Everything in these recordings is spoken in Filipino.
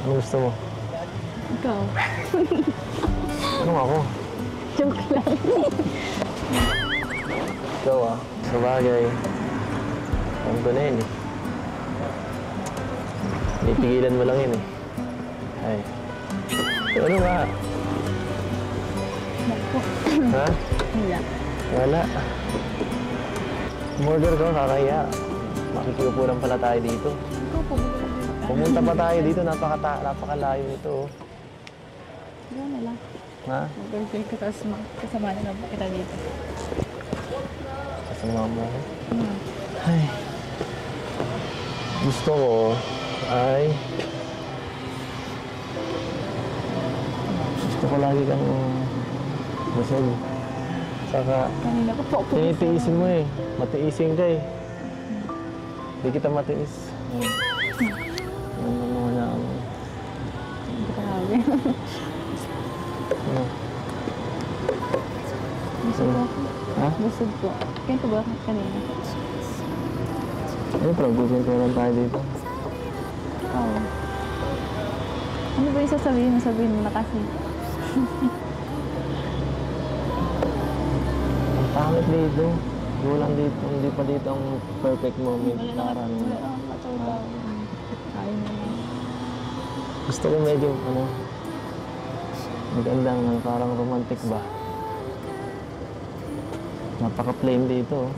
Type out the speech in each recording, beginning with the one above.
Ano gusto mo? Ikaw. Anong ako? Joke lang. Ikaw ah. Sa bagay. Alam ko na yun eh. Pipigilan mo lang yun eh. Ay. Ano nga? Naku. Ha? Wala. Wala. Murder ko, kakaya. Makikiupulan pala tayo dito. Ikaw po, Pumunta pa tayo dito, napakalayo nito. Oh. Ikaw na lang. Ha? Mag-girlfriend ka, tapos kasama na lang kita dito. Kasama mo. Ay. Gusto ko ay... Gusto ko lagi kang busog. Saka... Kanina ko po. Tinitiisin mo eh. Matiisin ka eh. Hindi kita matiis. Ano mo na ako. Grabe. Ano? Busog po. Ha? Busog po. Kaya ito ba kanina? Ano practice ko lang tayo dito? Oo. Ano ba yung sasabihin mo? Sabihin mo na kasi. Ang pangit dito. Wala dito. Hindi pa dito ang perfect moment para ano. Ayun na lang. Gusto ko medyo ano, magandang parang romantic ba? Napaka-plain dito.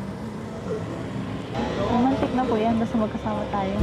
Romantic na po yan. Basta magkasama tayo.